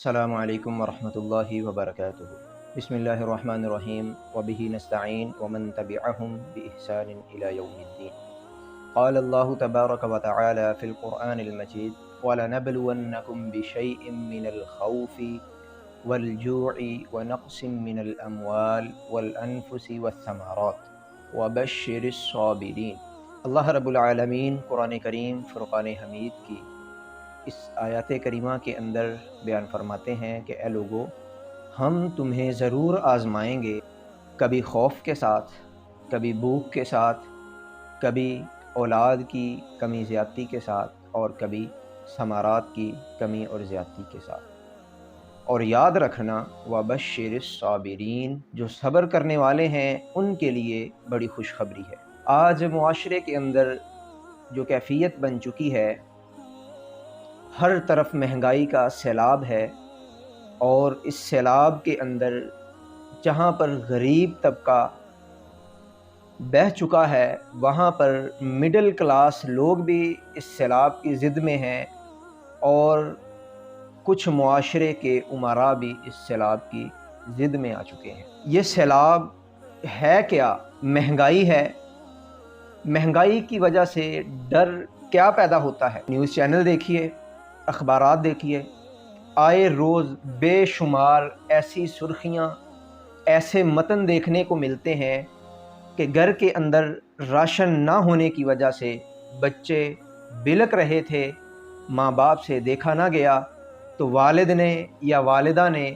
السلام علیکم ورحمۃ اللہ وبرکاتہ۔ بسم اللہ الرحمن الرحیم وبہ نستعین ومن تبعہم بإحسان الی یوم الدین۔ قال اللہ تبارک وتعالی فی القرآن المجید وَلَنَبْلُوَنَّكُمْ بِشَيْءٍ مِّنَ الْخَوْفِ وَالْجُوعِ وَنَقْصٍ مِّنَ الْأَمْوَالِ وَالْأَنفُسِ وَالثَّمَرَاتِ وَبَشِّرِ الصَّابِرِينَ۔ اللہ رب العالمین قرآن کریم فرقان حمید کی اس آیات کریمہ کے اندر بیان فرماتے ہیں کہ اے لوگو، ہم تمہیں ضرور آزمائیں گے، کبھی خوف کے ساتھ، کبھی بھوک کے ساتھ، کبھی اولاد کی کمی زیادتی کے ساتھ، اور کبھی ثمرات کی کمی اور زیادتی کے ساتھ۔ اور یاد رکھنا وَبَشِّرِ الصَّابِرِينَ، جو صبر کرنے والے ہیں ان کے لیے بڑی خوشخبری ہے۔ آج معاشرے کے اندر جو کیفیت بن چکی ہے، ہر طرف مہنگائی کا سیلاب ہے، اور اس سیلاب کے اندر جہاں پر غریب طبقہ بہہ چکا ہے، وہاں پر مڈل کلاس لوگ بھی اس سیلاب کی زد میں ہیں، اور کچھ معاشرے کے امراء بھی اس سیلاب کی زد میں آ چکے ہیں۔ یہ سیلاب ہے کیا؟ مہنگائی ہے۔ مہنگائی کی وجہ سے ڈر کیا پیدا ہوتا ہے؟ نیوز چینل دیکھیے، اخبارات دیکھیے، آئے روز بے شمار ایسی سرخیاں، ایسے متن دیکھنے کو ملتے ہیں کہ گھر کے اندر راشن نہ ہونے کی وجہ سے بچے بلک رہے تھے، ماں باپ سے دیکھا نہ گیا، تو والد نے یا والدہ نے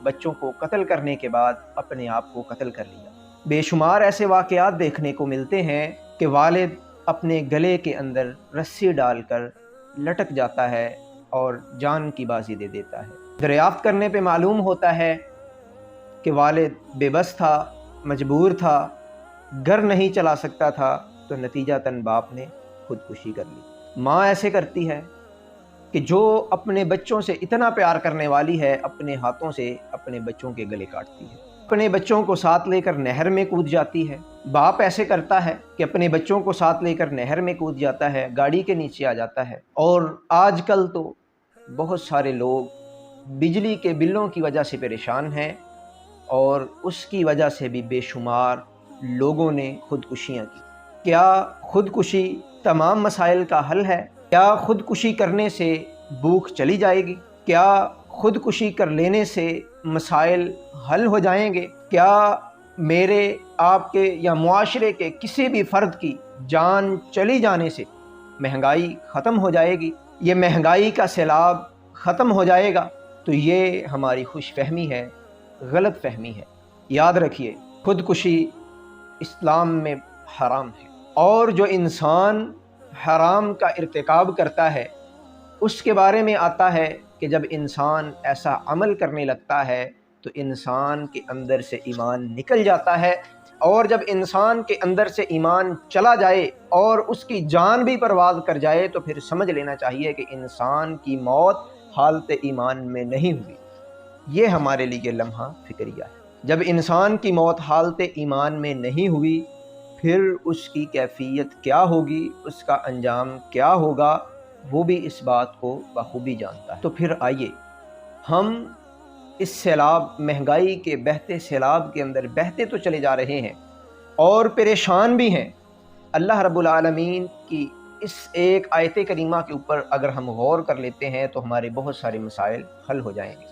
بچوں کو قتل کرنے کے بعد اپنے آپ کو قتل کر لیا۔ بے شمار ایسے واقعات دیکھنے کو ملتے ہیں کہ والد اپنے گلے کے اندر رسی ڈال کر لٹک جاتا ہے اور جان کی بازی دے دیتا ہے۔ دریافت کرنے پہ معلوم ہوتا ہے کہ والد بے بس تھا، مجبور تھا، گھر نہیں چلا سکتا تھا، تو نتیجتاً باپ نے خودکشی کر لی۔ ماں ایسے کرتی ہے کہ جو اپنے بچوں سے اتنا پیار کرنے والی ہے، اپنے ہاتھوں سے اپنے بچوں کے گلے کاٹتی ہے، اپنے بچوں کو ساتھ لے کر نہر میں کود جاتی ہے۔ باپ ایسے کرتا ہے کہ اپنے بچوں کو ساتھ لے کر نہر میں کود جاتا ہے، گاڑی کے نیچے آ جاتا ہے۔ اور آج کل تو بہت سارے لوگ بجلی کے بلوں کی وجہ سے پریشان ہیں، اور اس کی وجہ سے بھی بے شمار لوگوں نے خودکشیاں کی۔ کیا خودکشی تمام مسائل کا حل ہے؟ کیا خودکشی کرنے سے بھوک چلی جائے گی؟ کیا خودکشی کر لینے سے مسائل حل ہو جائیں گے؟ کیا میرے، آپ کے یا معاشرے کے کسی بھی فرد کی جان چلی جانے سے مہنگائی ختم ہو جائے گی؟ یہ مہنگائی کا سیلاب ختم ہو جائے گا؟ تو یہ ہماری خوش فہمی ہے، غلط فہمی ہے۔ یاد رکھیے، خودکشی اسلام میں حرام ہے، اور جو انسان حرام کا ارتکاب کرتا ہے اس کے بارے میں آتا ہے کہ جب انسان ایسا عمل کرنے لگتا ہے تو انسان کے اندر سے ایمان نکل جاتا ہے، اور جب انسان کے اندر سے ایمان چلا جائے اور اس کی جان بھی پرواز کر جائے تو پھر سمجھ لینا چاہیے کہ انسان کی موت حالت ایمان میں نہیں ہوئی۔ یہ ہمارے لیے لمحہ فکریہ ہے۔ جب انسان کی موت حالت ایمان میں نہیں ہوئی، پھر اس کی کیفیت کیا ہوگی، اس کا انجام کیا ہوگا، وہ بھی اس بات کو بخوبی جانتا ہے۔ تو پھر آئیے ہم اس سیلاب، مہنگائی کے بہتے سیلاب کے اندر بہتے تو چلے جا رہے ہیں اور پریشان بھی ہیں۔ اللہ رب العالمین کی اس ایک آیت کریمہ کے اوپر اگر ہم غور کر لیتے ہیں تو ہمارے بہت سارے مسائل حل ہو جائیں گے۔